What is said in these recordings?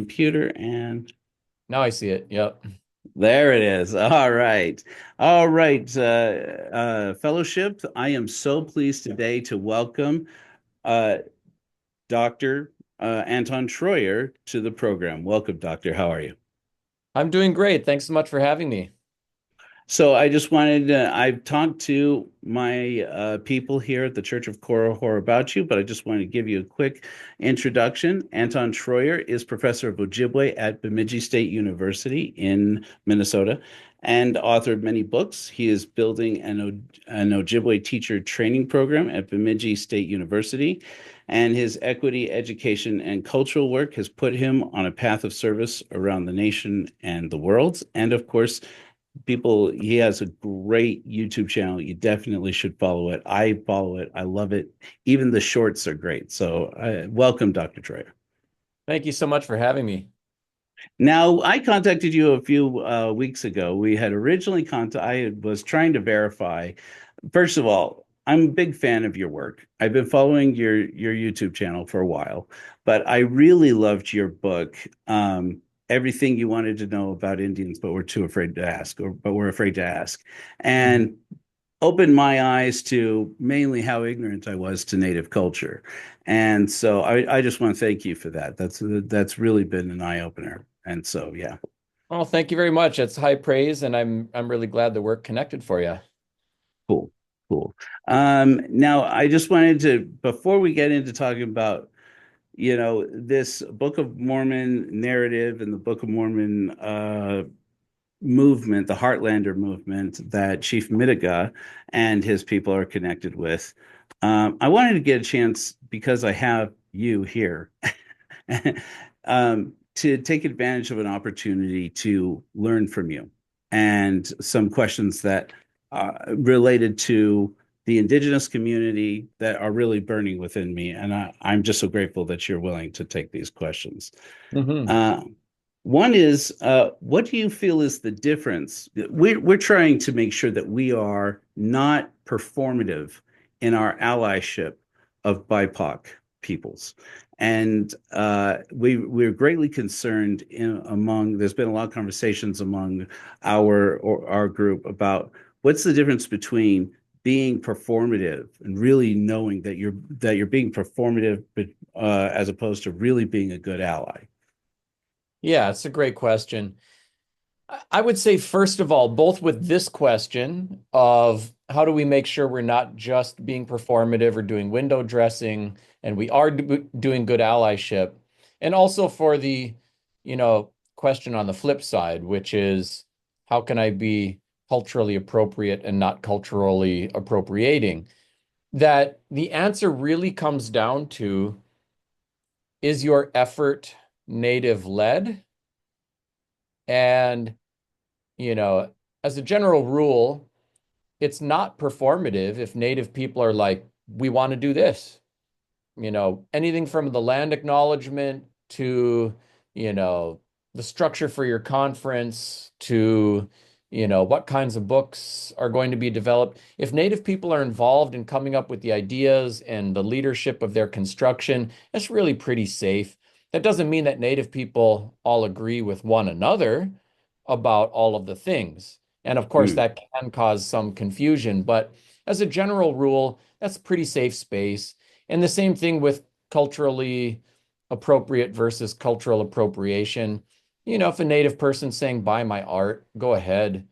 Computer and Now I see it. Yep. there it is. All right. All right. Fellowship, I am so pleased today to welcome uh, Dr. Anton Treuer to the program. Welcome, Doctor. How are you? I'm doing great. Thanks so much for having me. So I just wanted to, I've talked to my people here at the Church of Korihor about you, but I just wanted to give you a quick introduction. Anton Treuer is professor of Ojibwe at Bemidji State University in Minnesota and authored many books. He is building an Ojibwe teacher training program at Bemidji State University, and his equity, education, and cultural work has put him on a path of service around the nation and the world. And of course, he has a great YouTube channel. You definitely should follow it. I follow it. I love it. Even the shorts are great. So, welcome, Dr. Troyer. Thank you so much for having me. Now, I contacted you a few weeks ago. We had originally I was trying to verify. First of all, I'm a big fan of your work. I've been following your YouTube channel for a while, but I really loved your book, Everything You Wanted to Know About Indians, but were too afraid to ask, or but were afraid to ask, Mhm. and opened my eyes to mainly how ignorant I was to Native culture. And so I just want to thank you for that. That's really been an eye opener. And so, yeah, Well, thank you very much. It's high praise, and I'm really glad that we're connected for you. cool, cool. Now, I just wanted to, before we get into talking about, this Book of Mormon narrative and the Book of Mormon movement, the Heartlander movement that Chief Midegah and his people are connected with. I wanted to get a chance because I have you here to take advantage of an opportunity to learn from you and some questions that related to the indigenous community that are really burning within me. And I'm just so grateful that you're willing to take these questions. Hmm. Uh, One is, what do you feel is the difference? We're trying to make sure that we are not performative in our allyship of BIPOC peoples. And we're greatly concerned there's been a lot of conversations among our group about what's the difference between being performative and really knowing that you're being performative, but as opposed to really being a good ally. Yeah, it's a great question. I would say, first of all, both with this question of how do we make sure we're not just being performative or doing window dressing, and we are doing good allyship, and also for the, question on the flip side, which is how can I be culturally appropriate and not culturally appropriating? That the answer really comes down to, is your effort native led? And, you know, as a general rule, it's not performative if native people are like, we want to do this. Anything from the land acknowledgement to, you know, the structure for your conference to, what kinds of books are going to be developed. If native people are involved in coming up with the ideas and the leadership of their construction, that's really pretty safe. That doesn't mean that native people all agree with one another about all of the things. And of course, Hmm. that can cause some confusion, but as a general rule, that's a pretty safe space. And the same thing with culturally appropriate versus cultural appropriation. If a native person's saying, buy my art, go ahead.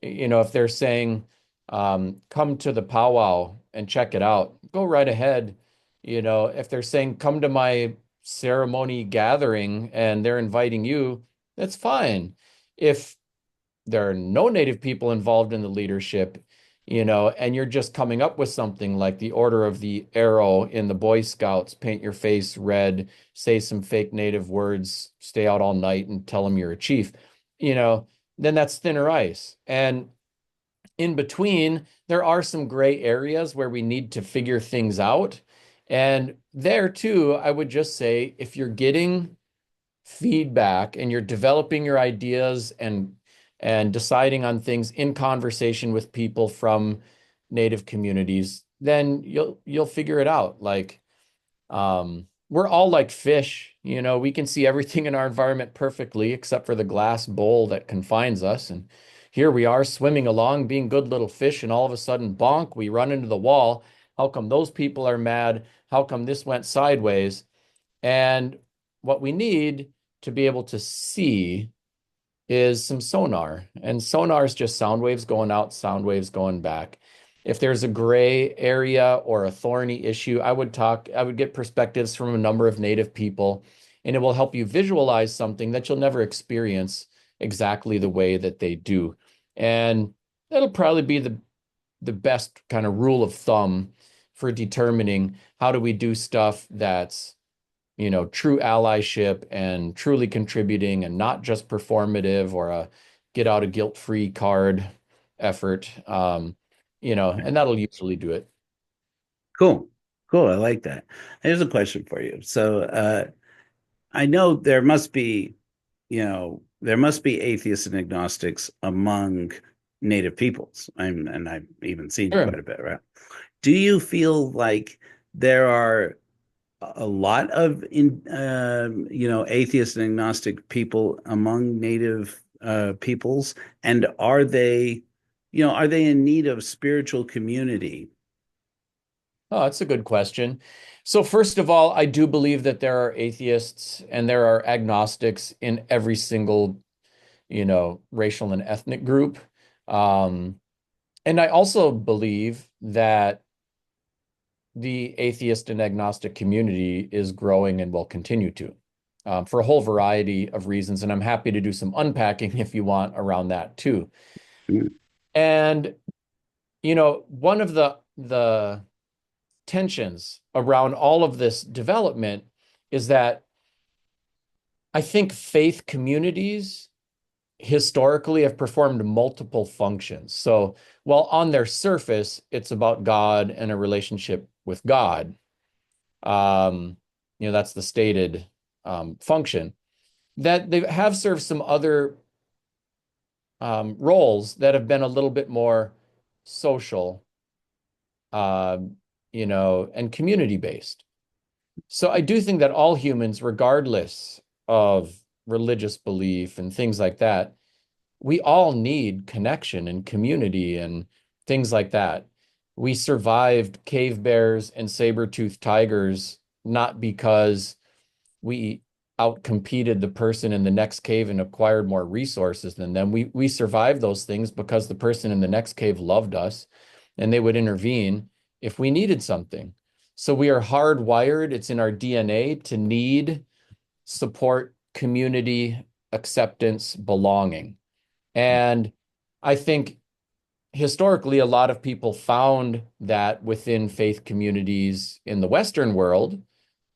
If they're saying, come to the powwow and check it out, go right ahead. If they're saying, come to my ceremony gathering and they're inviting you, that's fine. If there are no native people involved in the leadership, and you're just coming up with something like the Order of the Arrow in the Boy Scouts, paint your face red, say some fake native words, stay out all night and tell them you're a chief, you know, then that's thinner ice. And in between, there are some gray areas where we need to figure things out. And there too, I would just say if you're getting feedback and you're developing your ideas and deciding on things in conversation with people from native communities, then you'll figure it out. Like, we're all like fish, we can see everything in our environment perfectly except for the glass bowl that confines us. And here we are swimming along, being good little fish, and all of a sudden, bonk, we run into the wall. How come those people are mad? How come this went sideways? And what we need to be able to see is some sonar. And sonar is just sound waves going out, sound waves going back. If there's a gray area or a thorny issue, I would get perspectives from a number of Native people, and it will help you visualize something that you'll never experience exactly the way that they do. And that'll probably be the best kind of rule of thumb for determining how do we do stuff that's true allyship and truly contributing and not just performative or a get out of guilt-free card effort. And that'll usually do it. Cool. Cool. I like that. Here's a question for you. So I know there must be atheists and agnostics among Native peoples. And I've even seen Sure. quite a bit, right? Do you feel like there are a lot of atheist and agnostic people among Native peoples, and are they in need of spiritual community? Oh, that's a good question. So first of all, I do believe that there are atheists and there are agnostics in every single, racial and ethnic group. Um, and I also believe that the atheist and agnostic community is growing and will continue to, for a whole variety of reasons. And I'm happy to do some unpacking if you want around that too. Mm. And, one of the tensions around all of this development is that I think faith communities historically have performed multiple functions. So while on their surface, it's about God and a relationship with God, that's the stated function, that they have served some other roles that have been a little bit more social, and community-based. So I do think that all humans, regardless of religious belief and things like that, we all need connection and community and things like that. We survived cave bears and saber-toothed tigers not because we outcompeted the person in the next cave and acquired more resources than them. We survived those things because the person in the next cave loved us and they would intervene if we needed something. So we are hardwired, it's in our DNA to need support, community, acceptance, belonging. And I think historically, a lot of people found that within faith communities in the Western world.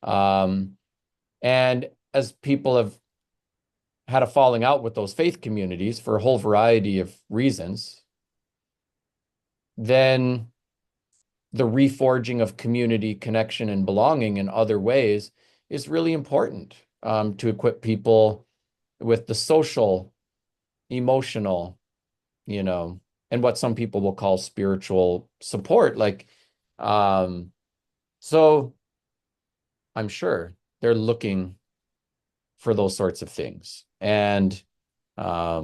And as people have had a falling out with those faith communities for a whole variety of reasons, then the reforging of community connection and belonging in other ways is really important, to equip people with the social, emotional, and what some people will call spiritual support. So I'm sure they're looking for those sorts of things. And, I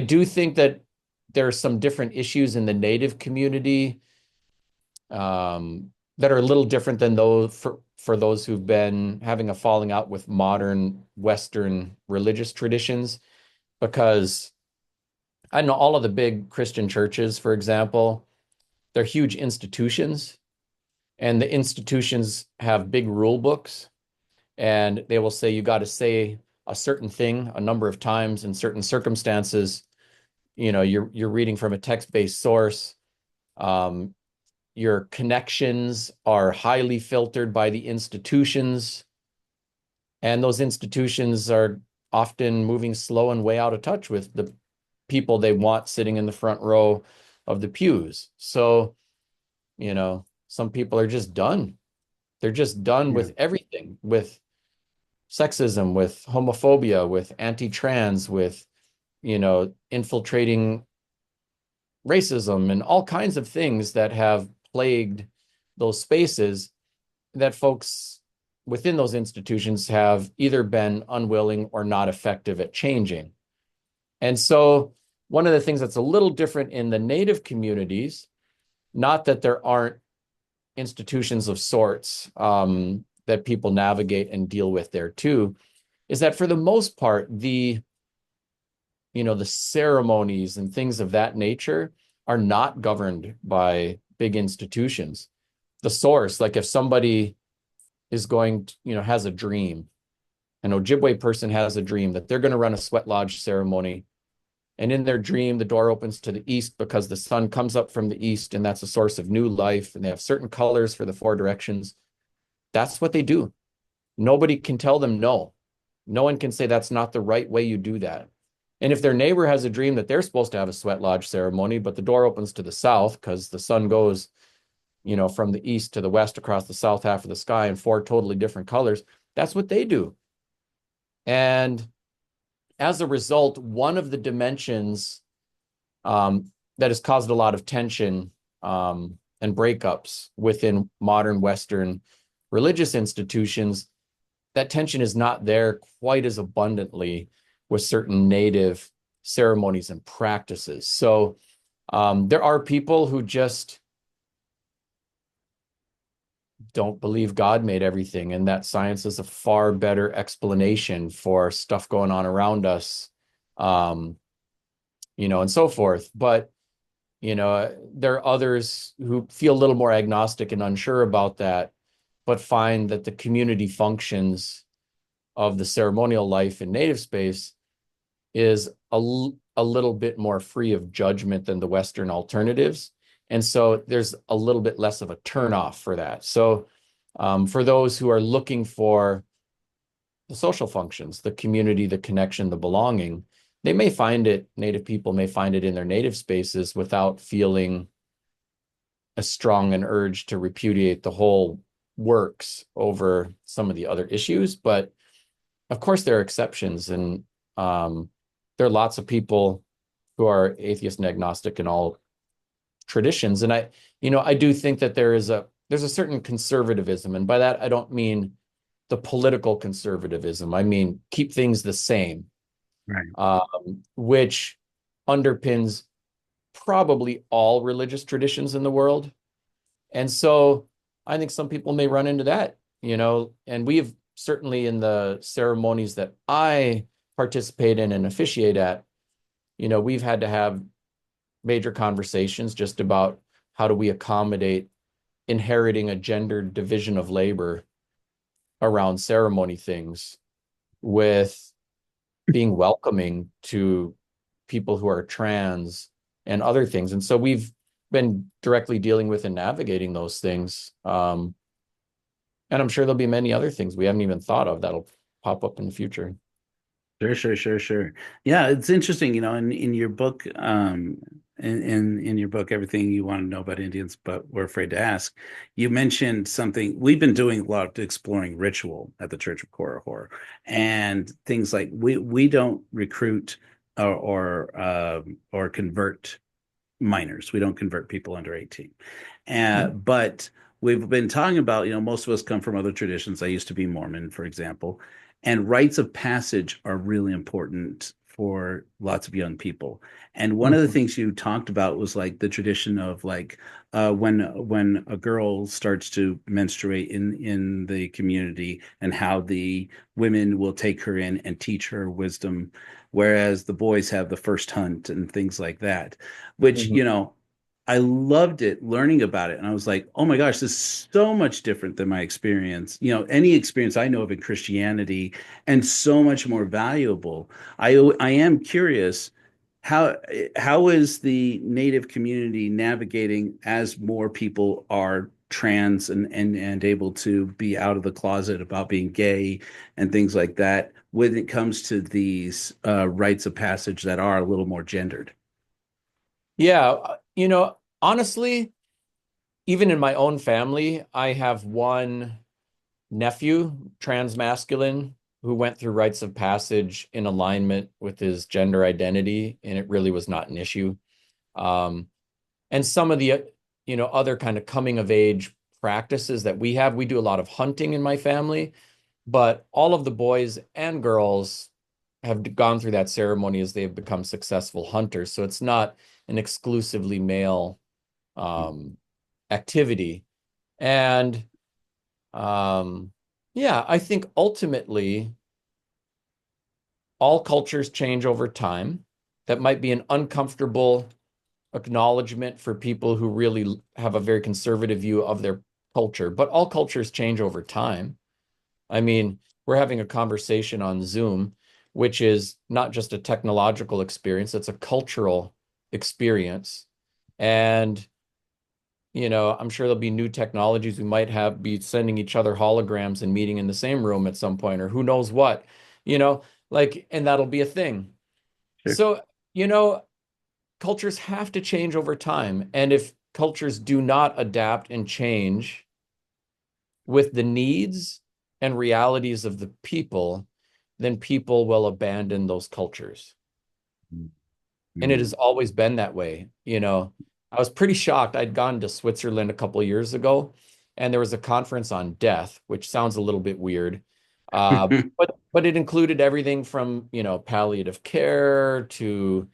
do think that there are some different issues in the Native community that are a little different than those for those who've been having a falling out with modern Western religious traditions, because I know all of the big Christian churches, for example, they're huge institutions, and the institutions have big rule books, and they will say you got to say a certain thing a number of times in certain circumstances. You're reading from a text-based source. Your connections are highly filtered by the institutions, and those institutions are often moving slow and way out of touch with the people they want sitting in the front row of the pews. So, some people are just done. They're just done with everything, with sexism, with homophobia, with anti-trans, with, infiltrating racism and all kinds of things that have plagued those spaces. that folks within those institutions have either been unwilling or not effective at changing. And so one of the things that's a little different in the Native communities, not that there aren't institutions of sorts that people navigate and deal with there too, is that for the most part, the ceremonies and things of that nature are not governed by big institutions. The source, like if somebody is going to, has a dream, an Ojibwe person has a dream that they're going to run a sweat lodge ceremony. And in their dream, the door opens to the east because the sun comes up from the east, and that's a source of new life. And they have certain colors for the four directions. That's what they do. Nobody can tell them no. No one can say that's not the right way you do that. And if their neighbor has a dream that they're supposed to have a sweat lodge ceremony, but the door opens to the south because the sun goes, from the east to the west across the south half of the sky in four totally different colors, that's what they do. And as a result, one of the dimensions that has caused a lot of tension and breakups within modern Western religious institutions, that tension is not there quite as abundantly with certain Native ceremonies and practices. So there are people who just don't believe God made everything and that science is a far better explanation for stuff going on around us, and so forth. But, there are others who feel a little more agnostic and unsure about that, but find that the community functions of the ceremonial life in Native space is a little bit more free of judgment than the Western alternatives. And so there's a little bit less of a turnoff for that. So for those who are looking for the social functions, the community, the connection, the belonging, they may find it, Native people may find it in their Native spaces without feeling a strong an urge to repudiate the whole works over some of the other issues. But of course, there are exceptions, and there are lots of people who are atheist and agnostic in all traditions. And I do think that there's a certain conservatism, and by that I don't mean the political conservatism. I mean keep things the same, Right. which underpins probably all religious traditions in the world. And so I think some people may run into that, and we've certainly in the ceremonies that I participate in and officiate at, we've had to have major conversations just about how do we accommodate inheriting a gendered division of labor around ceremony things with being welcoming to people who are trans and other things. And so we've been directly dealing with and navigating those things. And I'm sure there'll be many other things we haven't even thought of that'll pop up in the future. Sure. Yeah, it's interesting, in your book, in your book, Everything You Want to Know About Indians, but We're Afraid to Ask, you mentioned something. We've been doing a lot of exploring ritual at the Church of Korihor and things like we don't recruit or convert minors. We don't convert people under 18. But we've been talking about, most of us come from other traditions. I used to be Mormon, for example, and rites of passage are really important for lots of young people. And one of the things you talked about was like the tradition of like when a girl starts to menstruate in the community and how the women will take her in and teach her wisdom, whereas the boys have the first hunt and things like that, which, I loved it learning about it. And I was like, oh my gosh, this is so much different than my experience, any experience I know of in Christianity, and so much more valuable. I am curious, how is the Native community navigating as more people are trans and able to be out of the closet about being gay and things like that when it comes to these rites of passage that are a little more gendered? Yeah, honestly, even in my own family, I have one nephew, transmasculine, who went through rites of passage in alignment with his gender identity, and it really was not an issue. And some of the, other kind of coming of age practices that we have. We do a lot of hunting in my family, but all of the boys and girls have gone through that ceremony as they've become successful hunters. So it's not an exclusively male activity. And yeah, I think ultimately all cultures change over time. That might be an uncomfortable acknowledgement for people who really have a very conservative view of their culture, but all cultures change over time. I mean, we're having a conversation on Zoom, which is not just a technological experience, it's a cultural experience. And, I'm sure there'll be new technologies. We might be sending each other holograms and meeting in the same room at some point, or who knows what, and that'll be a thing. Sure. So, cultures have to change over time. And if cultures do not adapt and change with the needs and realities of the people, then people will abandon those cultures. And it has always been that way. I was pretty shocked. I'd gone to Switzerland a couple of years ago, and there was a conference on death, which sounds a little bit weird. But it included everything from, palliative care to,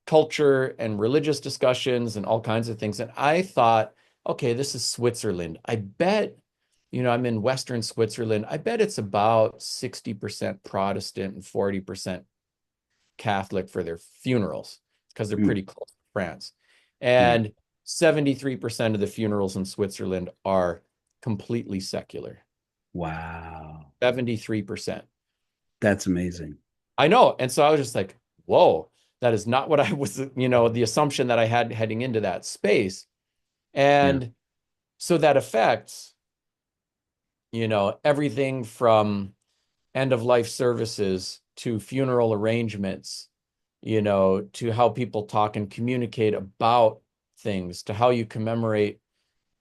culture and religious discussions and all kinds of things. And I thought, okay, this is Switzerland. I bet, I'm in Western Switzerland. I bet it's about 60% Protestant and 40% Catholic for their funerals because they're pretty close to France. And 73% of the funerals in Switzerland are completely secular. Wow. 73%. That's amazing. I know. And so I was just like, whoa, that is not what I was, the assumption that I had heading into that space. And so that affects, everything from end of life services to funeral arrangements, to how people talk and communicate about things, to how you commemorate,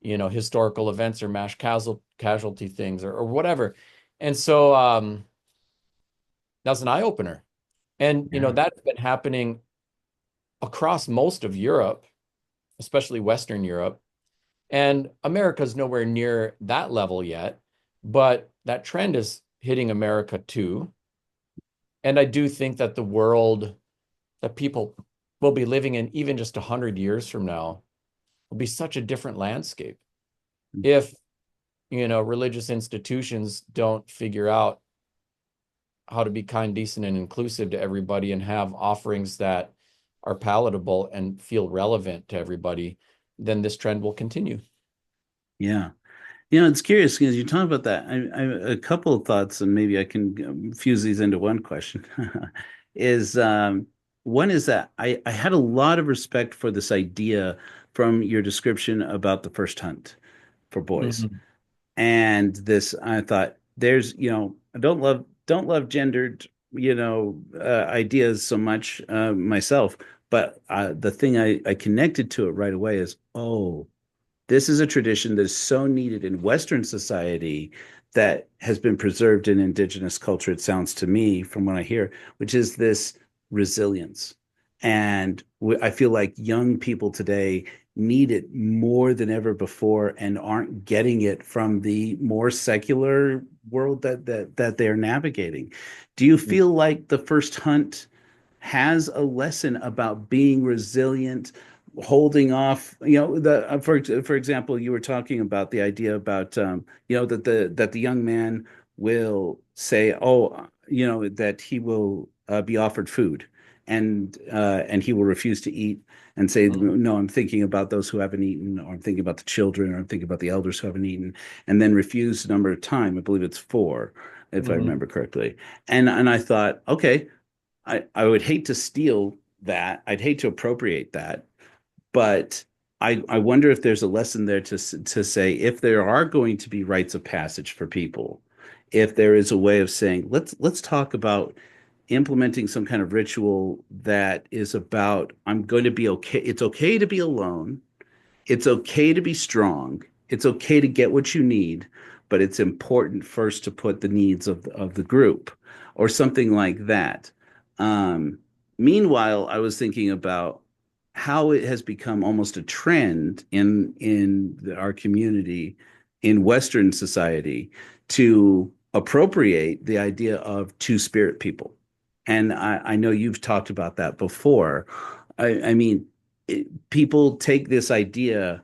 historical events or mass casualty things or whatever. And so that's an eye opener. And, that's been happening across most of Europe, especially Western Europe. And America's nowhere near that level yet, but that trend is hitting America too. And I do think that the world that people will be living in, even just 100 years from now, will be such a different landscape if, religious institutions don't figure out how to be kind, decent, and inclusive to everybody and have offerings that are palatable and feel relevant to everybody, then this trend will continue. Yeah. It's curious because you talk about that. A couple of thoughts, and maybe I can fuse these into one question. Is One is that I had a lot of respect for this idea from your description about the first hunt for boys. Mhm. And this, I thought, I don't love gendered, ideas so much myself, but the thing I connected to it right away is, oh, this is a tradition that is so needed in Western society that has been preserved in indigenous culture, it sounds to me from what I hear, which is this resilience. And I feel like young people today need it more than ever before and aren't getting it from the more secular world that they're navigating. Do you feel like the first hunt has a lesson about being resilient, holding off? For example, you were talking about the idea about that the young man will say, oh, that he will be offered food, and he will refuse to eat and say, no, I'm thinking about those who haven't eaten, or I'm thinking about the children, or I'm thinking about the elders who haven't eaten, and then refuse a number of times. I believe it's four, if I remember correctly. And I thought, okay, I would hate to steal that. I'd hate to appropriate that, but I wonder if there's a lesson there to say, if there are going to be rites of passage for people, if there is a way of saying, let's talk about implementing some kind of ritual that is about, I'm going to be okay. It's okay to be alone. It's okay to be strong. It's okay to get what you need, but it's important first to put the needs of the group, or something like that. Meanwhile, I was thinking about how it has become almost a trend in our community in Western society to appropriate the idea of two-spirit people. And I know you've talked about that before. I mean, people take this idea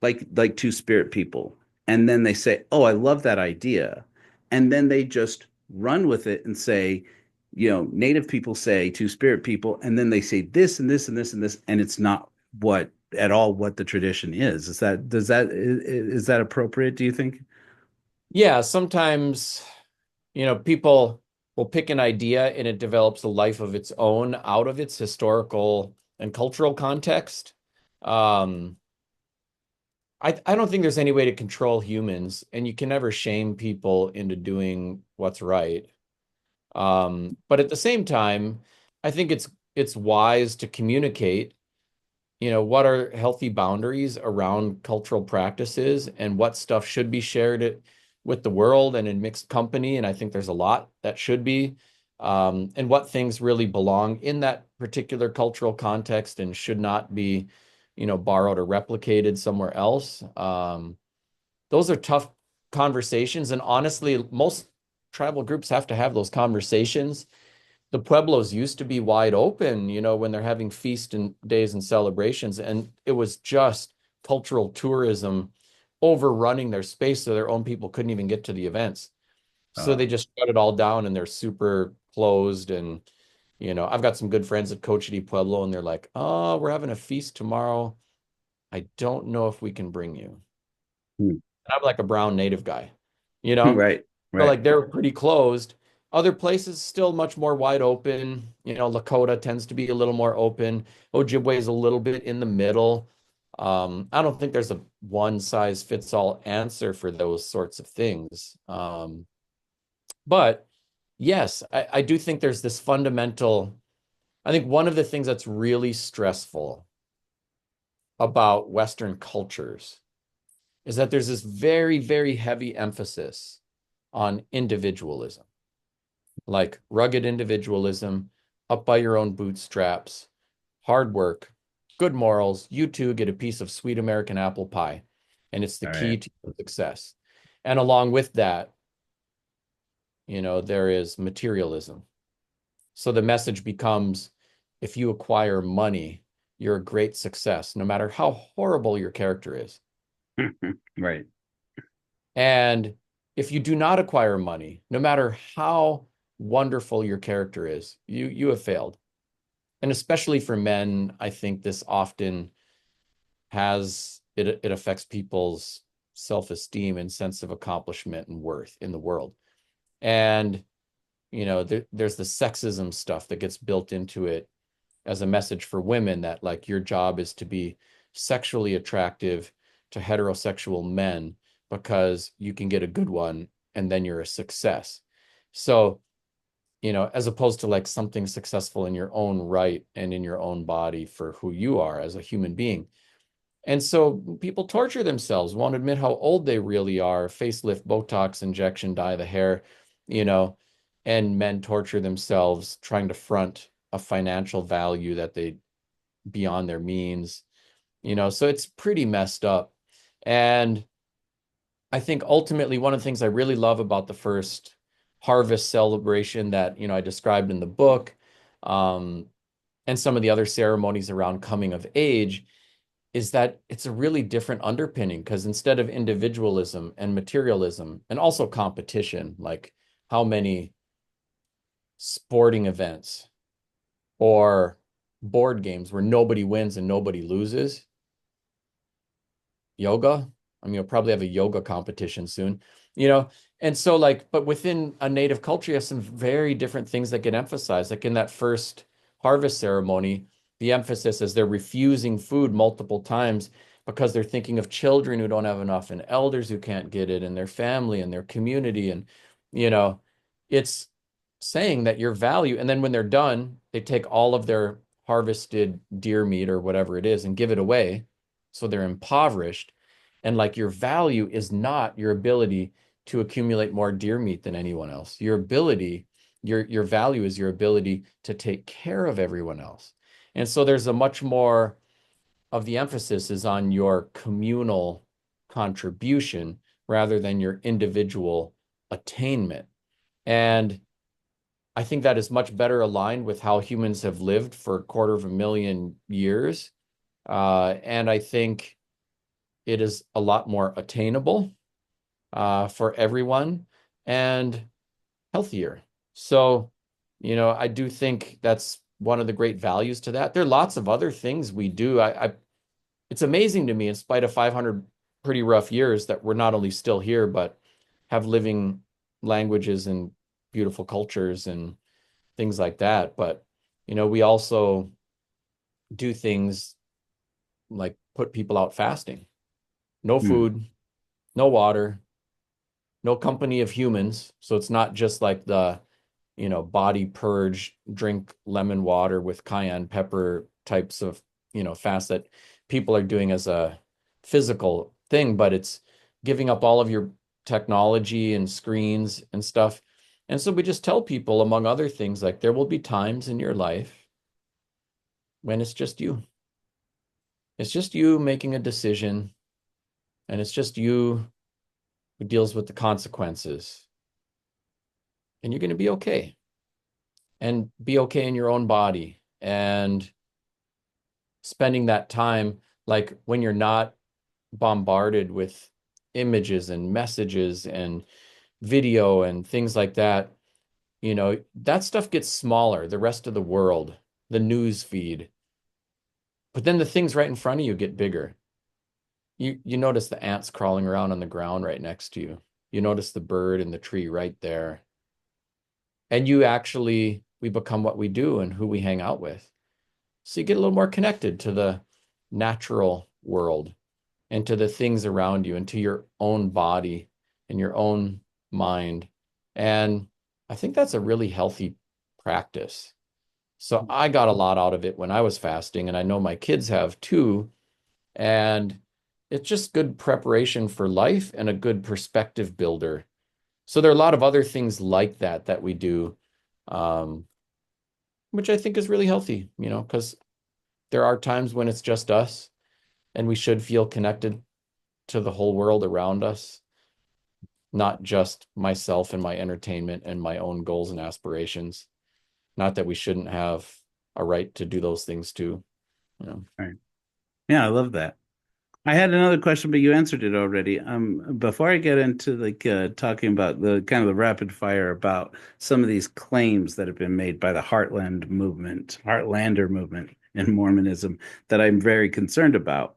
like two-spirit people, and then they say, "Oh, I love that idea," and then they just run with it and say, native people say two-spirit people, and then they say this and this and this and this, and it's not what at all what the tradition is. Is that appropriate, do you think? Yeah, sometimes, people will pick an idea and it develops a life of its own out of its historical and cultural context. Um, I don't think there's any way to control humans, and you can never shame people into doing what's right. But at the same time, I think it's wise to communicate, what are healthy boundaries around cultural practices and what stuff should be shared with the world and in mixed company. And I think there's a lot that should be, and what things really belong in that particular cultural context and should not be, borrowed or replicated somewhere else. Those are tough conversations. And honestly, most tribal groups have to have those conversations. The pueblos used to be wide open, when they're having feast and days and celebrations, and it was just cultural tourism overrunning their space, so their own people couldn't even get to the events. So Uh, they just shut it all down, and they're super closed. And I've got some good friends at Cochiti Pueblo, and they're like, "Oh, we're having a feast tomorrow. I don't know if we can bring you." hmm. And I'm like a brown native guy, you know? Right, So right. like they're pretty closed. Other places still much more wide open. Lakota tends to be a little more open. Ojibwe is a little bit in the middle. I don't think there's a one size fits all answer for those sorts of things. But yes, I do think there's this fundamental. I think one of the things that's really stressful about Western cultures is that there's this very, very heavy emphasis on individualism, like rugged individualism, up by your own bootstraps, hard work, good morals. You too get a piece of sweet American apple pie, and it's the All key right. to success. And along with that, there is materialism. So the message becomes, if you acquire money, you're a great success, no matter how horrible your character is. Right. And if you do not acquire money, no matter how wonderful your character is, you have failed. And especially for men, I think this often it affects people's self-esteem and sense of accomplishment and worth in the world. And there's the sexism stuff that gets built into it as a message for women that like your job is to be sexually attractive to heterosexual men because you can get a good one and then you're a success. So, as opposed to like something successful in your own right and in your own body for who you are as a human being. And so people torture themselves, won't admit how old they really are, facelift, Botox injection, dye the hair, you know, and men torture themselves trying to front a financial value that they beyond their means, so it's pretty messed up. And I think ultimately one of the things I really love about the first harvest celebration that, I described in the book, um, and some of the other ceremonies around coming of age is that it's a really different underpinning because instead of individualism and materialism and also competition, like how many sporting events or board games where nobody wins and nobody loses, yoga. I mean, you'll probably have a yoga competition soon, you know? And so like, but within a native culture, you have some very different things that get emphasized. Like in that first harvest ceremony, the emphasis is they're refusing food multiple times because they're thinking of children who don't have enough and elders who can't get it and their family and their community. And, you know, it's saying that your value, and then when they're done, they take all of their harvested deer meat or whatever it is and give it away. So they're impoverished. And like your value is not your ability to accumulate more deer meat than anyone else. Your value is your ability to take care of everyone else. And so there's a much more of the emphasis is on your communal contribution rather than your individual attainment. And I think that is much better aligned with how humans have lived for 250,000 years. And I think it is a lot more attainable for everyone and healthier. So, I do think that's one of the great values to that. There are lots of other things we do. It's amazing to me, in spite of 500 pretty rough years, that we're not only still here, but have living languages and beautiful cultures and things like that. But, we also do things like put people out fasting. No food, no water, no company of humans. So it's not just like the, body purge, drink lemon water with cayenne pepper types of, fast that people are doing as a physical thing, but it's giving up all of your technology and screens and stuff. And so we just tell people, among other things, like there will be times in your life when it's just you. It's just you making a decision, and it's just you who deals with the consequences. And you're going to be okay. And be okay in your own body. And spending that time, like when you're not bombarded with images and messages and video and things like that, that stuff gets smaller, the rest of the world, the news feed. But then the things right in front of you get bigger. You notice the ants crawling around on the ground right next to you. You notice the bird in the tree right there. And we become what we do and who we hang out with. So you get a little more connected to the natural world and to the things around you and to your own body and your own mind. And I think that's a really healthy practice. So I got a lot out of it when I was fasting, and I know my kids have too. And it's just good preparation for life and a good perspective builder. So there are a lot of other things like that we do, which I think is really healthy, because there are times when it's just us and we should feel connected to the whole world around us, not just myself and my entertainment and my own goals and aspirations. Not that we shouldn't have a right to do those things too. Right. Yeah, I love that. I had another question, but you answered it already. Before I get into talking about the kind of the rapid fire about some of these claims that have been made by the Heartlander movement in Mormonism that I'm very concerned about.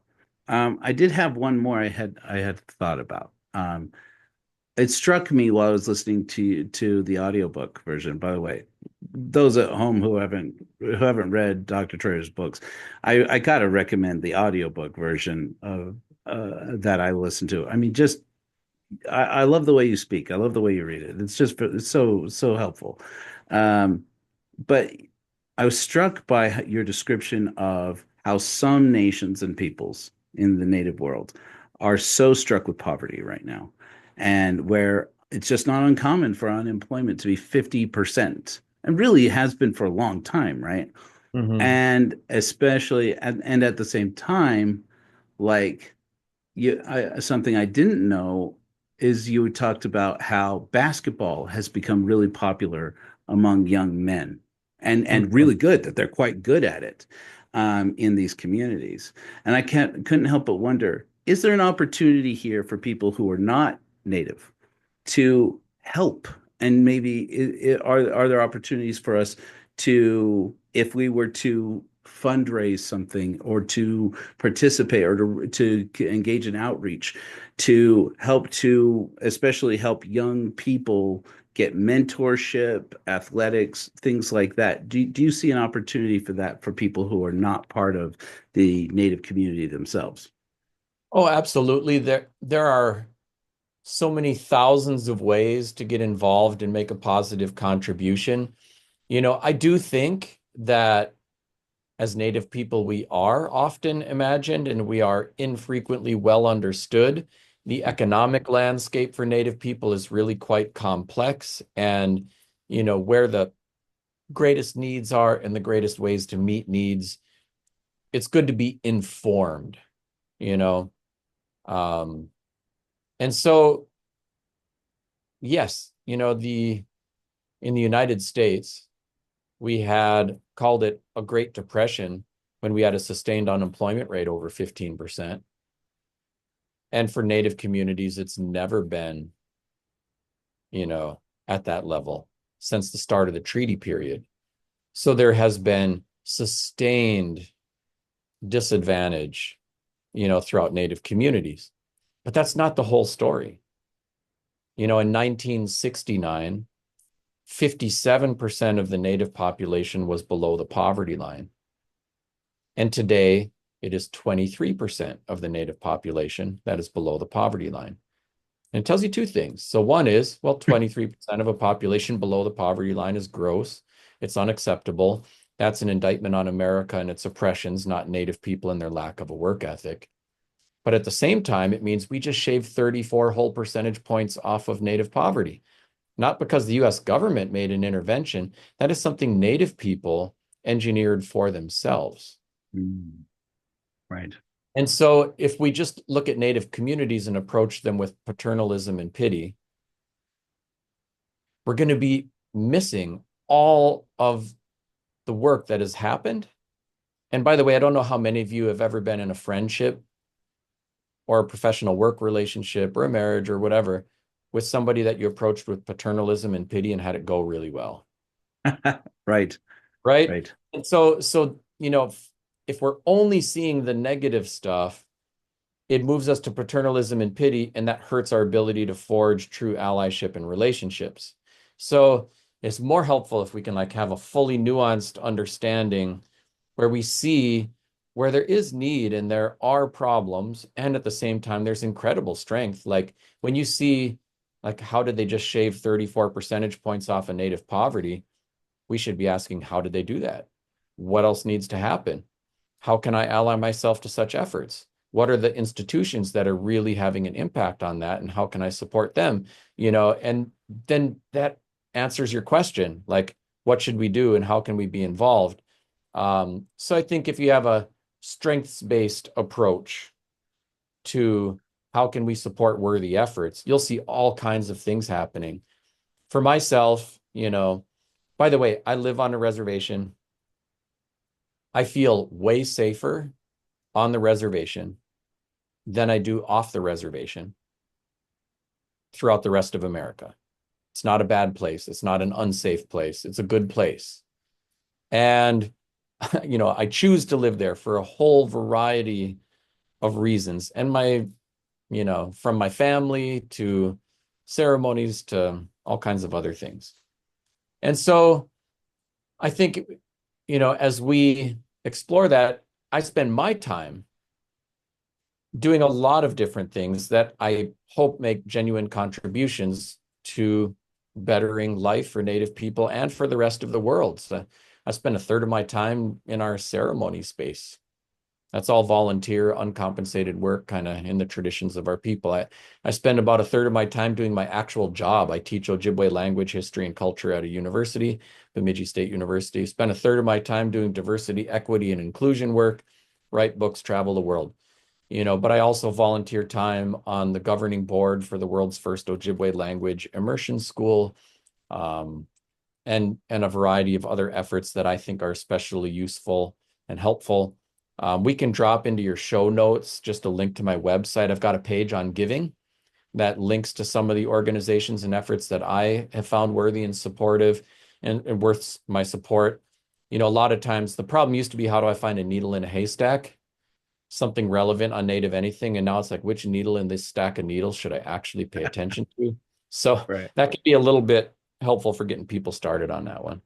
I did have one more I had thought about. It struck me while I was listening to the audiobook version. By the way, those at home who haven't read Dr. Treuer's books, I gotta recommend the audiobook version of that I listened to. I mean, just I love the way you speak. I love the way you read it. It's so helpful. Um, but I was struck by your description of how some nations and peoples in the native world are so struck with poverty right now, and where it's just not uncommon for unemployment to be 50%. And really it has been for a long time, right? Mm-hmm. And especially and at the same time, like something I didn't know is you talked about how basketball has become really popular among young men and really good, that they're quite good at it in these communities. And I couldn't help but wonder, is there an opportunity here for people who are not native to help? And maybe are there opportunities for us to, if we were to fundraise something or to participate or to engage in outreach, to especially help young people get mentorship, athletics, things like that. Do you see an opportunity for that for people who are not part of the Native community themselves? Oh, absolutely. There are so many thousands of ways to get involved and make a positive contribution. I do think that as Native people, we are often imagined and we are infrequently well understood. The economic landscape for Native people is really quite complex, and where the greatest needs are and the greatest ways to meet needs it's good to be informed, you know. And so, yes, in the United States, we had called it a Great Depression when we had a sustained unemployment rate over 15%. And for Native communities, it's never been, at that level since the start of the treaty period. So there has been sustained disadvantage, throughout Native communities. But that's not the whole story. In 1969, 57% of the Native population was below the poverty line. And today, it is 23% of the Native population that is below the poverty line. And it tells you two things. So one is, well, 23% of a population below the poverty line is gross. It's unacceptable. That's an indictment on America and its oppressions, not Native people and their lack of a work ethic. But at the same time, it means we just shaved 34 whole percentage points off of Native poverty. Not because the US government made an intervention. That is something Native people engineered for themselves. Right. And so if we just look at Native communities and approach them with paternalism and pity, we're going to be missing all of the work that has happened. And by the way, I don't know how many of you have ever been in a friendship or a professional work relationship or a marriage or whatever with somebody that you approached with paternalism and pity and had it go really well. Right. Right. Right. And so, if we're only seeing the negative stuff, it moves us to paternalism and pity, and that hurts our ability to forge true allyship and relationships. So it's more helpful if we can have a fully nuanced understanding where we see where there is need and there are problems, and at the same time, there's incredible strength. Like when you see, how did they just shave 34 percentage points off of Native poverty? We should be asking, how did they do that? What else needs to happen? How can I ally myself to such efforts? What are the institutions that are really having an impact on that? And how can I support them? And then that answers your question, what should we do and how can we be involved? So I think if you have a strengths-based approach to how can we support worthy efforts, you'll see all kinds of things happening. For myself, by the way, I live on a reservation. I feel way safer on the reservation than I do off the reservation throughout the rest of America. It's not a bad place. It's not an unsafe place. It's a good place. And, I choose to live there for a whole variety of reasons. And from my family to ceremonies to all kinds of other things. And so I think, as we explore that, I spend my time doing a lot of different things that I hope make genuine contributions to bettering life for Native people and for the rest of the world. So I spend a third of my time in our ceremony space. That's all volunteer, uncompensated work, kind of in the traditions of our people. I spend about a third of my time doing my actual job. I teach Ojibwe language, history, and culture at a university, Bemidji State University. Spend a third of my time doing diversity, equity, and inclusion work, write books, travel the world. But I also volunteer time on the governing board for the world's first Ojibwe language immersion school, and a variety of other efforts that I think are especially useful and helpful. We can drop into your show notes just a link to my website. I've got a page on giving that links to some of the organizations and efforts that I have found worthy and supportive and worth my support. A lot of times the problem used to be, how do I find a needle in a haystack? Something relevant on Native anything. And now it's which needle in this stack of needles should I actually pay attention to? So Right. that could be a little bit helpful for getting people started on that one.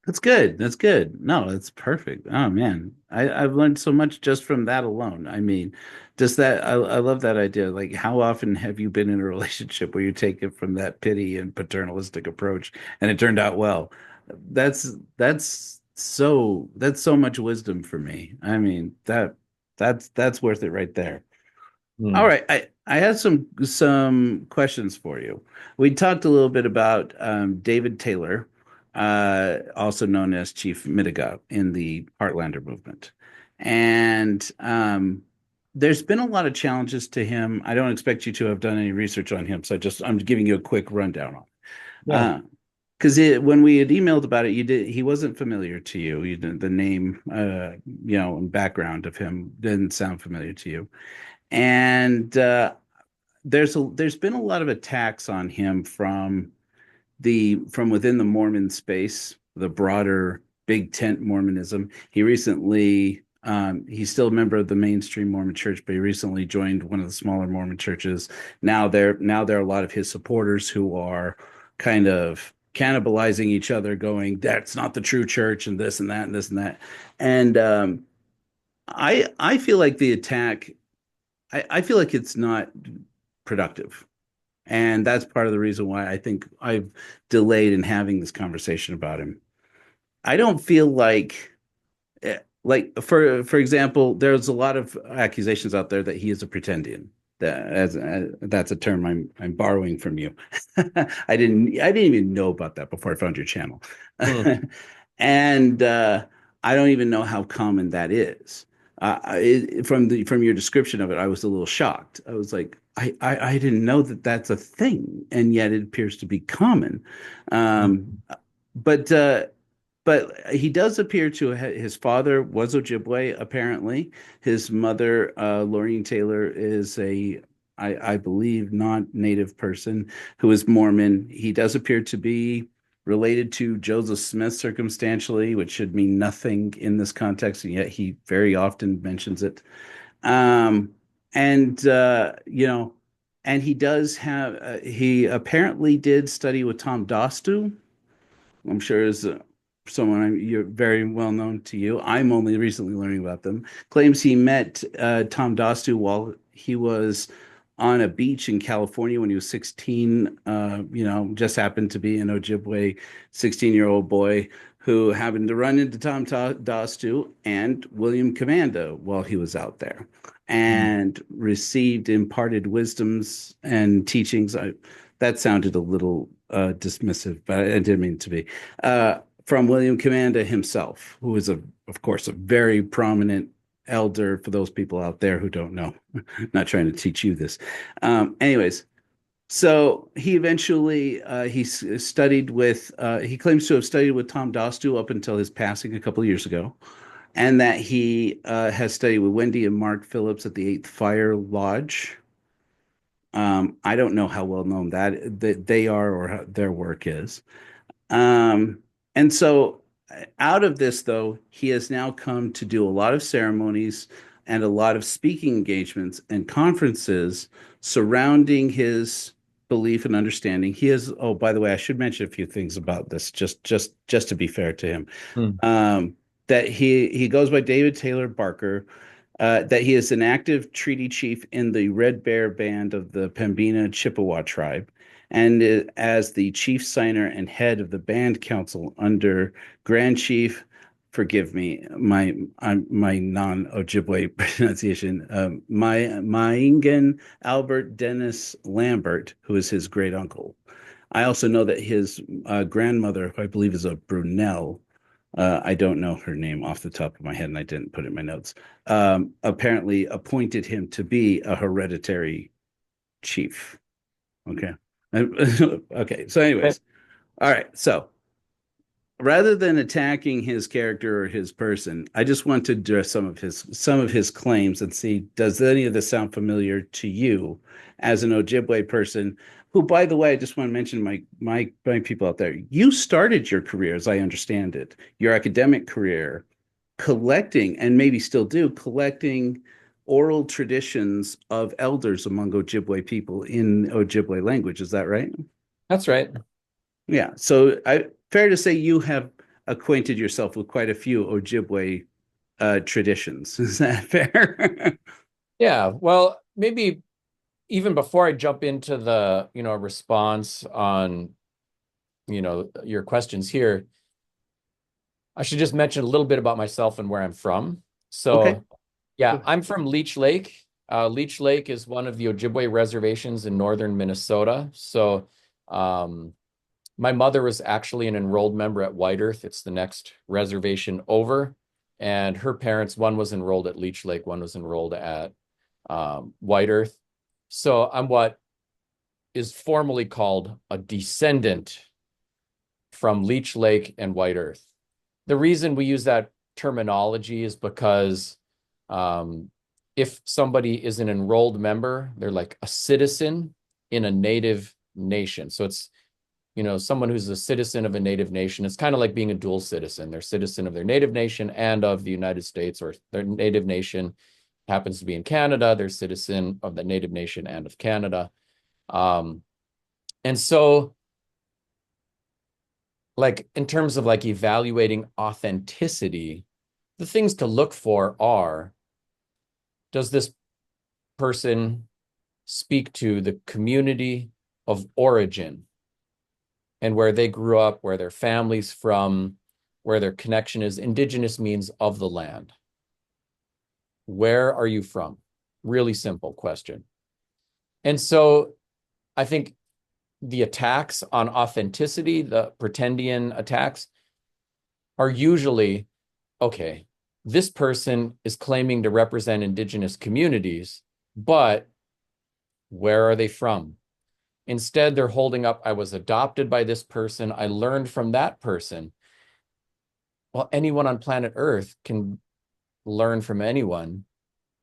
That's good. That's good. No, that's perfect. Oh man, I've learned so much just from that alone. I mean, just that I love that idea. How often have you been in a relationship where you take it from that pity and paternalistic approach and it turned out well? That's so much wisdom for me. I mean, that's worth it right there. All right, I have some questions for you. We talked a little bit about David Taylor, also known as Chief Midegah in the Heartlander movement, And there's been a lot of challenges to him. I don't expect you to have done any research on him, so I'm giving you a quick rundown on Yeah. because when we had emailed about it, he wasn't familiar to you. You didn't, the name, and background of him didn't sound familiar to you. And there's been a lot of attacks on him from within the Mormon space, the broader big tent Mormonism. He's still a member of the mainstream Mormon church, but he recently joined one of the smaller Mormon churches. Now there are a lot of his supporters who are kind of cannibalizing each other, going, "That's not the true church," and this and that and this and that. And I feel like the attack. I feel like it's not productive. And that's part of the reason why I think I've delayed in having this conversation about him. I don't feel like for example, there's a lot of accusations out there that he is a pretendian. That's a term I'm borrowing from you. I didn't even know about that before I found your channel. Hmm. And I don't even know how common that is. From your description of it, I was a little shocked. I was like, I didn't know that that's a thing, and yet it appears to be common. Um, but he does appear to his father was Ojibwe, apparently. His mother, Laureen Taylor, is I believe, non-native person who is Mormon. He does appear to be related to Joseph Smith circumstantially, which should mean nothing in this context, and yet he very often mentions it. Um, and and he apparently did study with Tom Dostu. I'm sure is someone you're very well known to you. I'm only recently learning about them. Claims he met Tom Dostu while he was on a beach in California when he was 16. Just happened to be an Ojibwe 16-year-old boy who happened to run into Tom Dostu and William Commanda while he was out there and received imparted wisdoms and teachings. That sounded a little dismissive, but I didn't mean to be. From William Commanda himself, who is, of course, a very prominent elder for those people out there who don't know. Not trying to teach you this. Anyways, so he eventually he claims to have studied with Tom Dostu up until his passing a couple of years ago, and that he has studied with Wendy and Mark Phillips at the Eighth Fire Lodge. I don't know how well known that they are or how their work is. And so out of this, though, he has now come to do a lot of ceremonies and a lot of speaking engagements and conferences surrounding his belief and understanding. He is, oh, by the way, I should mention a few things about this, just to be fair to him. Hmm. That he goes by David Taylor Barker, that he is an active treaty chief in the Red Bear Band of the Pembina Chippewa tribe, and as the chief signer and head of the band council under Grand Chief, forgive me, my non-Ojibwe pronunciation, Maingen Albert Dennis Lambert, who is his great uncle. I also know that his grandmother, who I believe is a Brunel, I don't know her name off the top of my head, and I didn't put it in my notes. Apparently appointed him to be a hereditary chief. Okay. Okay. So, anyways, all right. So, rather than attacking his character or his person, I just want to address some of his claims and see, does any of this sound familiar to you as an Ojibwe person? Who, by the way, I just want to mention my people out there. You started your career, as I understand it, your academic career, collecting, and maybe still do, collecting oral traditions of elders among Ojibwe people in Ojibwe language. Is that right? That's right. Yeah. So fair to say you have acquainted yourself with quite a few Ojibwe traditions. Is that fair? Yeah. Well, maybe even before I jump into the, response on, your questions here, I should just mention a little bit about myself and where I'm from. Okay. So, yeah, I'm from Leech Lake. Leech Lake is one of the Ojibwe reservations in northern Minnesota. So, my mother was actually an enrolled member at White Earth. It's the next reservation over. and her parents, one was enrolled at Leech Lake, one was enrolled at White Earth. So I'm what is formally called a descendant from Leech Lake and White Earth. The reason we use that terminology is because if somebody is an enrolled member, they're like a citizen in a native nation. So it's, someone who's a citizen of a native nation. It's kind of like being a dual citizen. They're citizen of their native nation and of the United States, or their native nation happens to be in Canada. They're citizen of the native nation and of Canada. And so, like, in terms of like evaluating authenticity, the things to look for are, does this person speak to the community of origin and where they grew up, where their family's from, where their connection is? Indigenous means of the land. Where are you from? Really simple question. And so I think the attacks on authenticity, the pretendian attacks, are usually, okay, this person is claiming to represent indigenous communities, but where are they from? Instead, they're holding up, I was adopted by this person, I learned from that person. Well, anyone on planet Earth can learn from anyone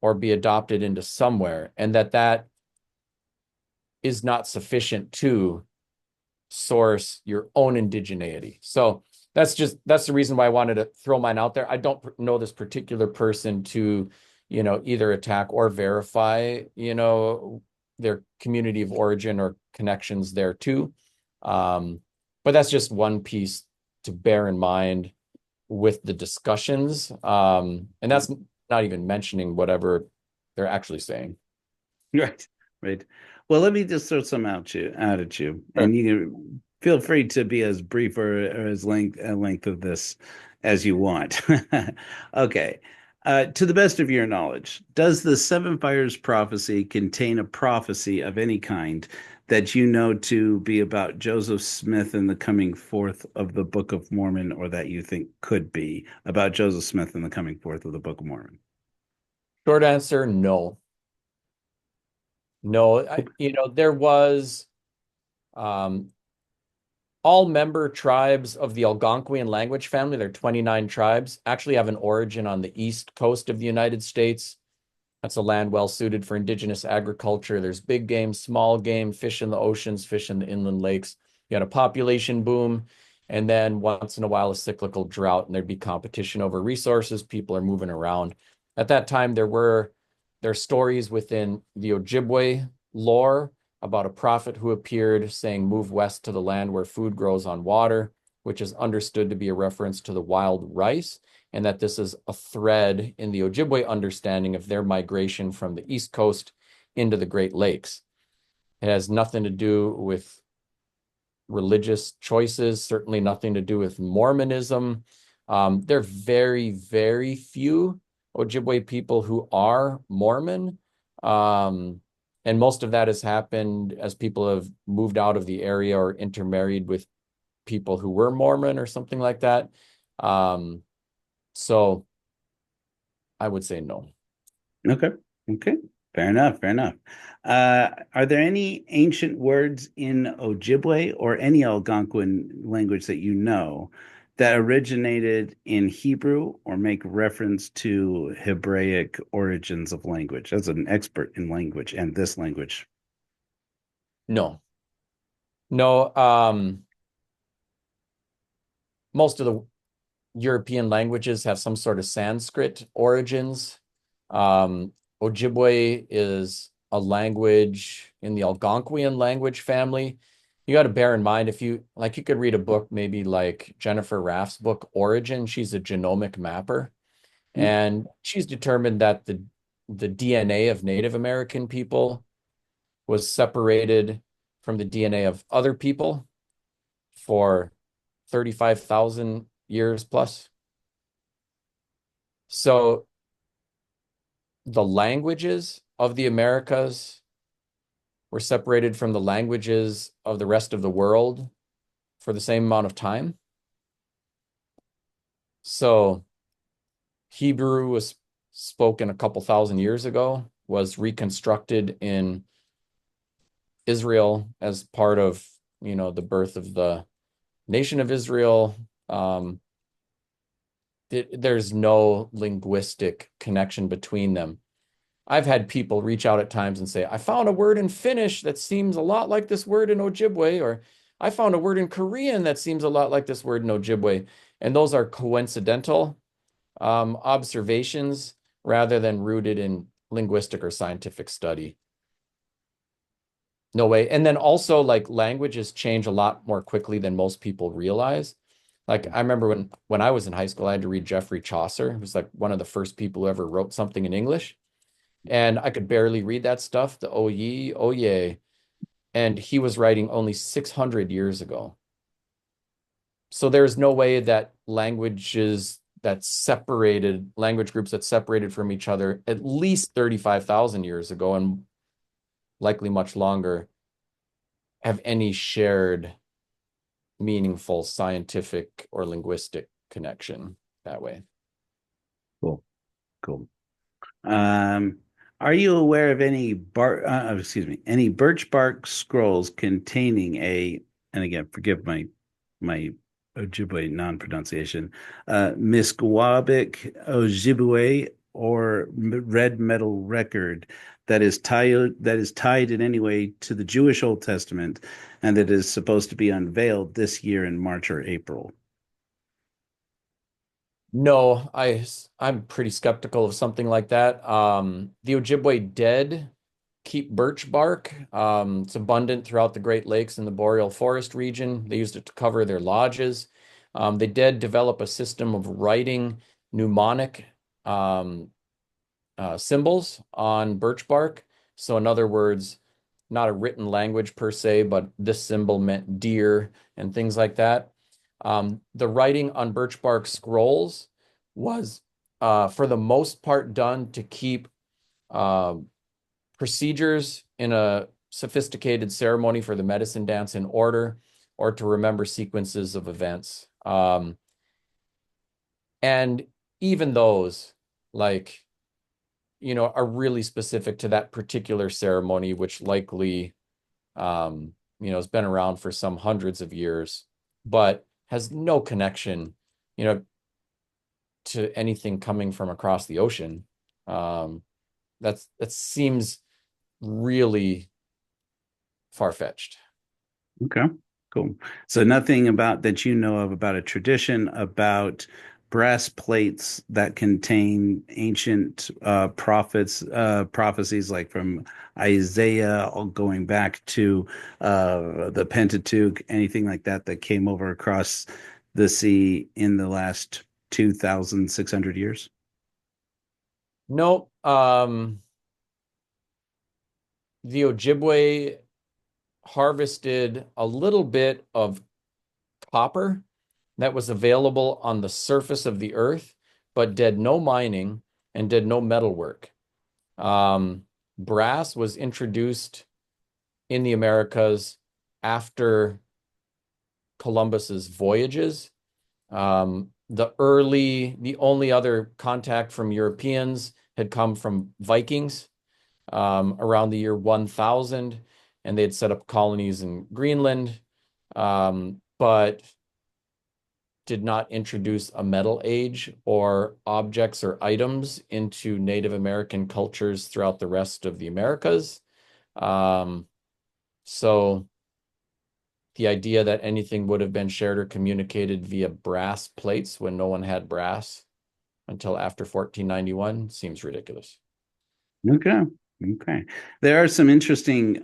or be adopted into somewhere, and that is not sufficient to source your own indigeneity. So that's the reason why I wanted to throw mine out there. I don't know this particular person to, either attack or verify, their community of origin or connections there too. But that's just one piece to bear in mind with the discussions. And that's not even mentioning whatever they're actually saying. Right, right. Well, let me just throw some out at you, Sure. and you can feel free to be as brief or as length of this as you want. Okay. To the best of your knowledge, does the Seven Fires prophecy contain a prophecy of any kind that you know to be about Joseph Smith and the coming forth of the Book of Mormon, or that you think could be about Joseph Smith and the coming forth of the Book of Mormon? Short answer, no. No, there was all member tribes of the Algonquian language family, there are 29 tribes, actually have an origin on the east coast of the United States. That's a land well suited for indigenous agriculture. There's big game, small game, fish in the oceans, fish in the inland lakes. You had a population boom, and then once in a while a cyclical drought, and there'd be competition over resources. People are moving around. At that time, there are stories within the Ojibwe lore about a prophet who appeared saying, move west to the land where food grows on water, which is understood to be a reference to the wild rice, and that this is a thread in the Ojibwe understanding of their migration from the East Coast into the Great Lakes. It has nothing to do with religious choices, certainly nothing to do with Mormonism. There are very, very few Ojibwe people who are Mormon. And most of that has happened as people have moved out of the area or intermarried with people who were Mormon or something like that. So I would say no. Okay. Okay. Fair enough. Fair enough. Are there any ancient words in Ojibwe or any Algonquin language that you know that originated in Hebrew or make reference to Hebraic origins of language? As an expert in language and this language. No. No. Most of the European languages have some sort of Sanskrit origins. Ojibwe is a language in the Algonquian language family. You got to bear in mind, if you could read a book, maybe like Jennifer Raff's book, Origin. She's a genomic mapper, and she's determined that the DNA of Native American people was separated from the DNA of other people for 35,000 years plus. So the languages of the Americas were separated from the languages of the rest of the world for the same amount of time. So Hebrew was spoken a couple thousand years ago, was reconstructed in Israel as part of, the birth of the nation of Israel. Um, there's no linguistic connection between them. I've had people reach out at times and say, I found a word in Finnish that seems a lot like this word in Ojibwe, or I found a word in Korean that seems a lot like this word in Ojibwe. And those are coincidental observations rather than rooted in linguistic or scientific study. No way. And then also, like, languages change a lot more quickly than most people realize. Like, I remember when I was in high school, I had to read Geoffrey Chaucer, who's like one of the first people who ever wrote something in English. And I could barely read that stuff, the oh ye, oh yay. And he was writing only 600 years ago. So there's no way that language groups that separated from each other at least 35,000 years ago, and likely much longer, have any shared meaningful scientific or linguistic connection that way. Cool. Cool. Um, are you aware of any birch bark scrolls containing and again, forgive my Ojibwe non-pronunciation, Misquabic Ojibwe or red metal record that is tied in any way to the Jewish Old Testament and that is supposed to be unveiled this year in March or April? No, I'm pretty skeptical of something like that. The Ojibwe dead keep birch bark. It's abundant throughout the Great Lakes and the Boreal Forest region. They used it to cover their lodges. They did develop a system of writing mnemonic um, symbols on birch bark. So, in other words, not a written language per se, but this symbol meant deer and things like that. The writing on birch bark scrolls was, for the most part, done to keep uh, procedures in a sophisticated ceremony for the medicine dance in order, or to remember sequences of events. And even those, like, are really specific to that particular ceremony, which likely, has been around for some hundreds of years, but has no connection, you know, to anything coming from across the ocean. That seems really far-fetched. Okay, cool. So nothing about that you know of about a tradition about brass plates that contain ancient prophecies like from Isaiah, all going back to the Pentateuch, anything like that that came over across the sea in the last 2,600 years? No, the Ojibwe harvested a little bit of copper that was available on the surface of the earth, but did no mining and did no metal work. Brass was introduced in the Americas after Columbus's voyages. The only other contact from Europeans had come from Vikings around the year 1000, and they had set up colonies in Greenland, but did not introduce a metal age or objects or items into Native American cultures throughout the rest of the Americas. So the idea that anything would have been shared or communicated via brass plates when no one had brass until after 1491 seems ridiculous. Okay. Okay. There are some interesting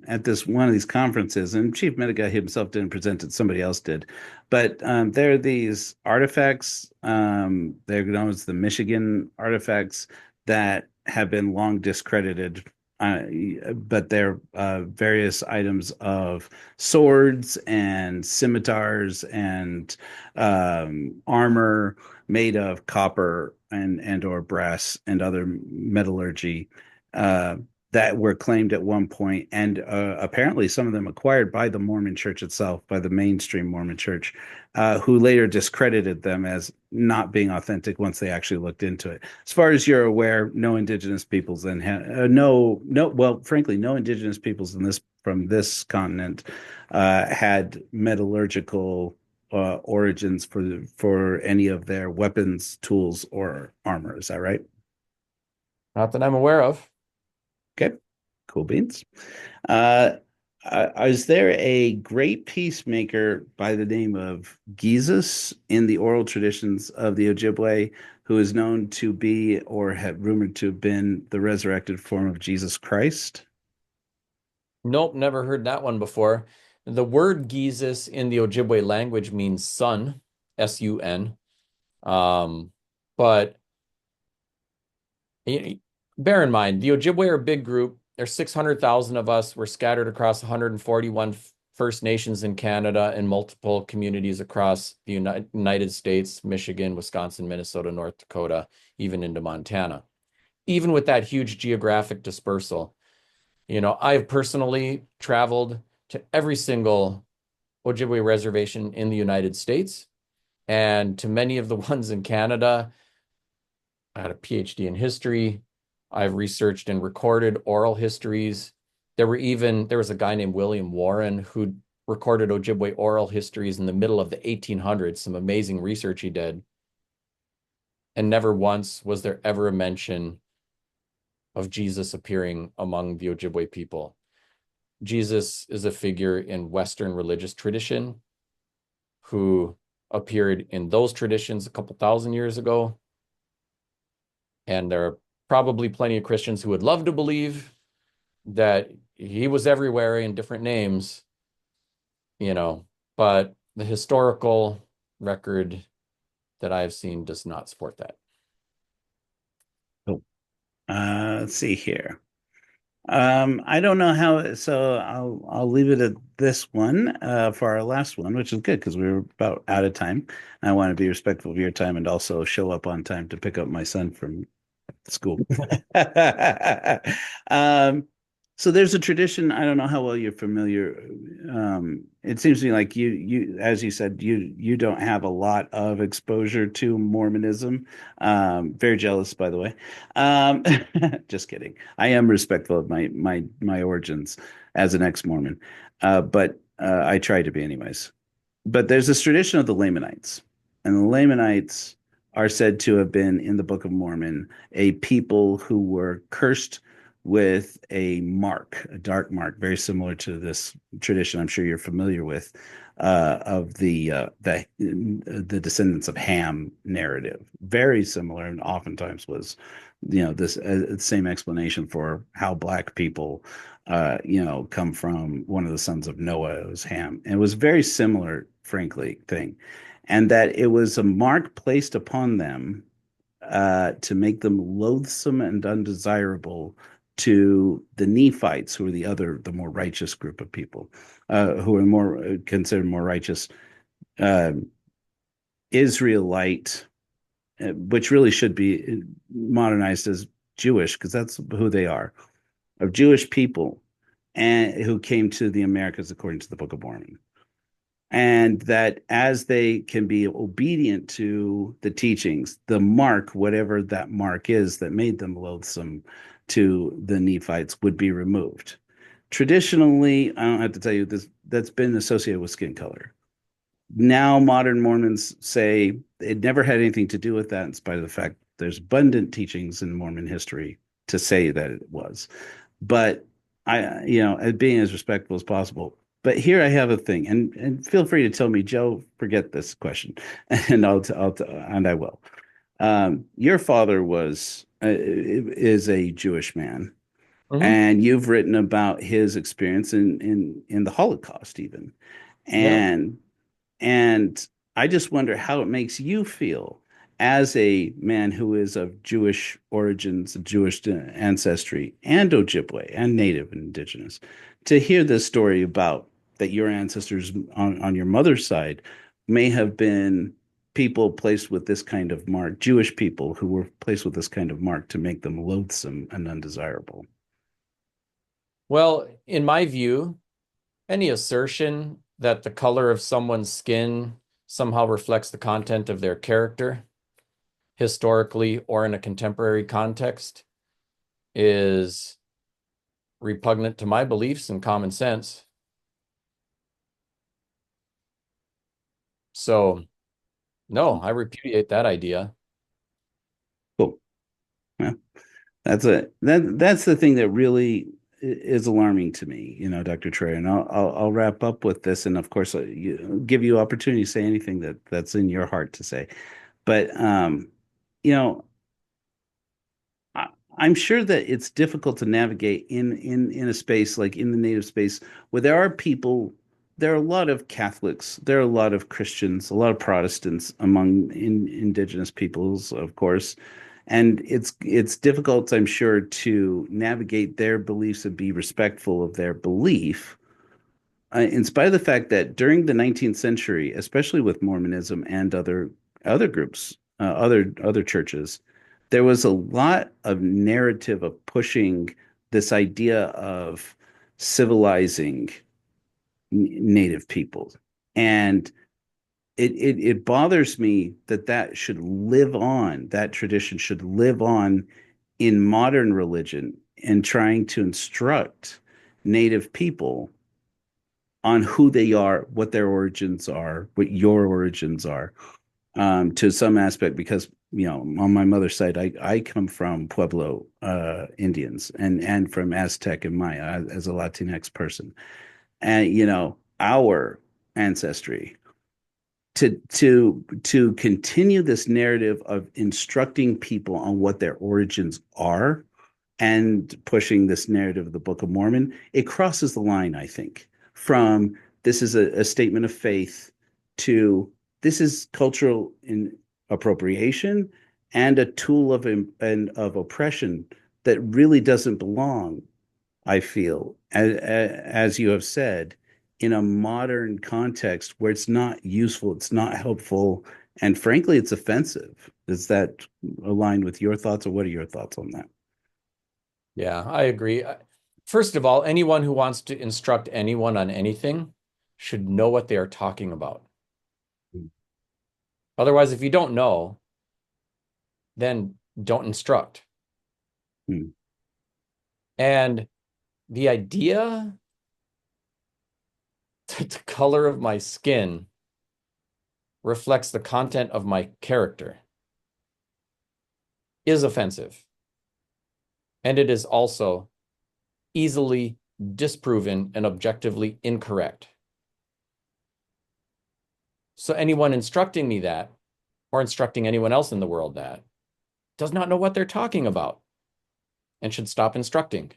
at this one of these conferences, and Chief Midegah himself didn't present it, somebody else did. But there are these artifacts, they're known as the Michigan artifacts that have been long discredited. But they're various items of swords and scimitars and armor made of copper and or brass and other metallurgy. that were claimed at one point, and apparently some of them acquired by the Mormon Church itself, by the mainstream Mormon Church, who later discredited them as not being authentic once they actually looked into it. As far as you're aware, no indigenous peoples and well, frankly, no indigenous peoples in this from this continent had metallurgical origins for any of their weapons, tools, or armor. Is that right? Not that I'm aware of. Okay, cool beans. Uh, is there a great peacemaker by the name of Jesus in the oral traditions of the Ojibwe who is known to be or have rumored to have been the resurrected form of Jesus Christ? Nope, never heard that one before. The word Jesus in the Ojibwe language means sun, S-U-N. But bear in mind, the Ojibwe are a big group. There's 600,000 of us. We're scattered across 141 First Nations in Canada and multiple communities across the United States, Michigan, Wisconsin, Minnesota, North Dakota, even into Montana. Even with that huge geographic dispersal, I've personally traveled to every single Ojibwe reservation in the United States and to many of the ones in Canada. I had a PhD in history. I've researched and recorded oral histories. There was a guy named William Warren who recorded Ojibwe oral histories in the middle of the 1800s, some amazing research he did. And never once was there ever a mention of Jesus appearing among the Ojibwe people. Jesus is a figure in Western religious tradition who appeared in those traditions a couple thousand years ago. And there are probably plenty of Christians who would love to believe that he was everywhere in different names, but the historical record that I've seen does not support that. Oh, let's see here. I don't know how, so I'll leave it at this one for our last one, which is good because we were about out of time. I want to be respectful of your time and also show up on time to pick up my son from school. um, so there's a tradition. I don't know how well you're familiar. It seems to me like as you said, you don't have a lot of exposure to Mormonism. Very jealous, by the way. Um, just kidding. I am respectful of my origins as an ex-Mormon, but I try to be anyways. But there's this tradition of the Lamanites, and the Lamanites are said to have been in the Book of Mormon a people who were cursed with a mark, a dark mark, very similar to this tradition I'm sure you're familiar with of the descendants of Ham narrative. Very similar, and oftentimes was, this same explanation for how black people, come from one of the sons of Noah. It was Ham, and it was very similar, frankly, thing, and that it was a mark placed upon them to make them loathsome and undesirable to the Nephites, who are the more righteous group of people, who are more considered more righteous uh, Israelite, which really should be modernized as Jewish, because that's who they are, of Jewish people, and who came to the Americas according to the Book of Mormon. And that as they can be obedient to the teachings, the mark, whatever that mark is that made them loathsome to the Nephites, would be removed. Traditionally, I don't have to tell you this, that's been associated with skin color. Now, modern Mormons say it never had anything to do with that, in spite of the fact there's abundant teachings in Mormon history to say that it was. But being as respectful as possible. But here I have a thing, and feel free to tell me, Joe, forget this question, and and I will. Your father is a Jewish man, Mhm. and you've written about his experience in the Holocaust, even, Yeah. and and I just wonder how it makes you feel as a man who is of Jewish origins, Jewish ancestry, and Ojibwe and Native and Indigenous, to hear this story about that your ancestors on your mother's side may have been people placed with this kind of mark, Jewish people who were placed with this kind of mark to make them loathsome and undesirable. Well, in my view, any assertion that the color of someone's skin somehow reflects the content of their character, historically or in a contemporary context, is repugnant to my beliefs and common sense. So, no, I repudiate that idea. Cool. Yeah. That's the thing that really is alarming to me, Dr. Trey. And I'll wrap up with this, and of course, give you opportunity to say anything that's in your heart to say. But you know, I, I'm sure that it's difficult to navigate in a space like in the native space where there are people. There are a lot of Catholics, there are a lot of Christians, a lot of Protestants among indigenous peoples, of course, and it's difficult, I'm sure, to navigate their beliefs and be respectful of their belief, in spite of the fact that during the 19th century, especially with Mormonism and other groups, other churches, there was a lot of narrative of pushing this idea of civilizing native peoples, and it bothers me that that tradition should live on in modern religion and trying to instruct native people on who they are, what their origins are, what your origins are, to some aspect, because on my mother's side, I come from Pueblo Indians and from Aztec and Maya as a Latinx person, and our ancestry to continue this narrative of instructing people on what their origins are and pushing this narrative of the Book of Mormon, it crosses the line, I think, from this is a statement of faith to this is cultural appropriation and a tool of oppression that really doesn't belong, I feel, as you have said, in a modern context where it's not useful, it's not helpful, and frankly, it's offensive. Does that align with your thoughts, or what are your thoughts on that? Yeah, I agree. First of all, anyone who wants to instruct anyone on anything should know what they are talking about. Otherwise, if you don't know, then don't instruct. Hmm. And the idea that the color of my skin reflects the content of my character is offensive. And it is also easily disproven and objectively incorrect. So anyone instructing me that, or instructing anyone else in the world that, does not know what they're talking about and should stop instructing.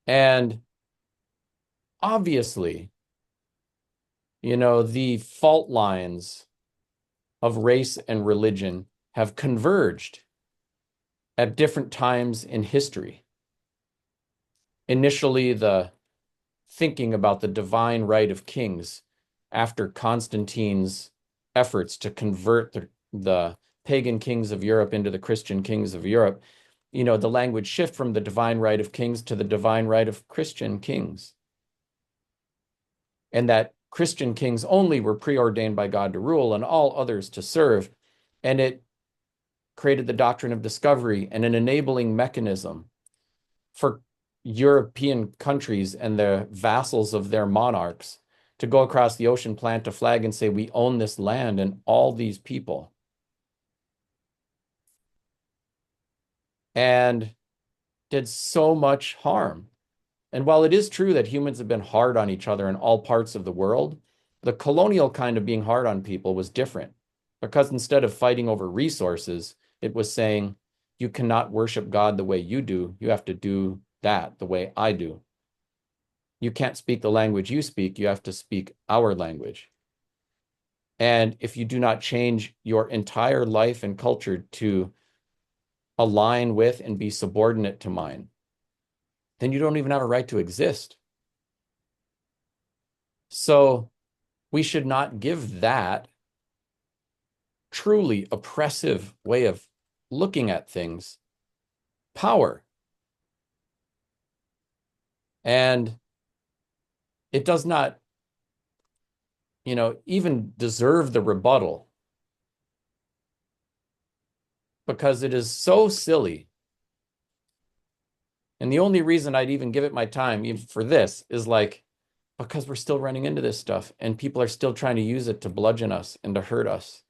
And obviously, the fault lines of race and religion have converged at different times in history. Initially, the thinking about the divine right of kings after Constantine's efforts to convert the pagan kings of Europe into the Christian kings of Europe, the language shift from the divine right of kings to the divine right of Christian kings. And that Christian kings only were preordained by God to rule and all others to serve. And it created the doctrine of discovery and an enabling mechanism for European countries and the vassals of their monarchs to go across the ocean, plant a flag, and say, we own this land and all these people. And did so much harm. And while it is true that humans have been hard on each other in all parts of the world, the colonial kind of being hard on people was different, because instead of fighting over resources, it was saying, you cannot worship God the way you do. You have to do that the way I do. You can't speak the language you speak. You have to speak our language. And if you do not change your entire life and culture to align with and be subordinate to mine, then you don't even have a right to exist. So we should not give that truly oppressive way of looking at things power. And it does not, even deserve the rebuttal because it is so silly. And the only reason I'd even give it my time, even for this, is like, because we're still running into this stuff and people are still trying to use it to bludgeon us and to hurt us.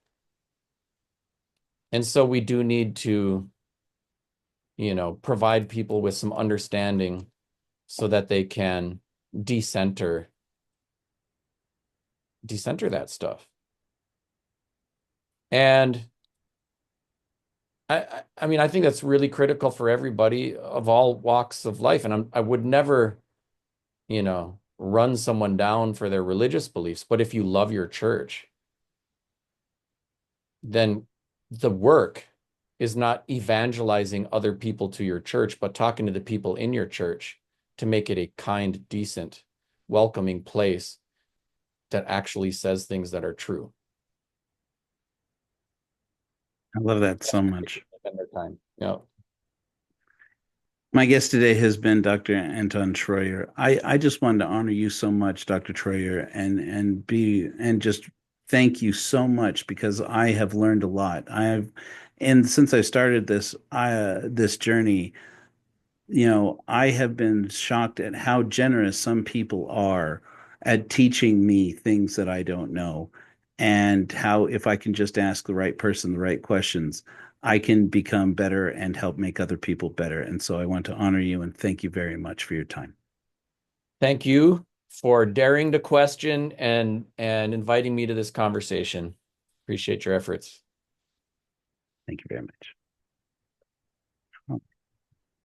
And so we do need to, provide people with some understanding so that they can decenter that stuff. And I mean, I think that's really critical for everybody of all walks of life. And I would never, run someone down for their religious beliefs. But if you love your church, then the work is not evangelizing other people to your church, but talking to the people in your church to make it a kind, decent, welcoming place that actually says things that are true. I love that so much. Spend their time. Yeah. My guest today has been Dr. Anton Treuer. I just wanted to honor you so much, Dr. Treuer, and just thank you so much because I have learned a lot. And since I started this journey, I have been shocked at how generous some people are at teaching me things that I don't know, and how if I can just ask the right person the right questions, I can become better and help make other people better. And so I want to honor you and thank you very much for your time. Thank you for daring to question and inviting me to this conversation. Appreciate your efforts. Thank you very much.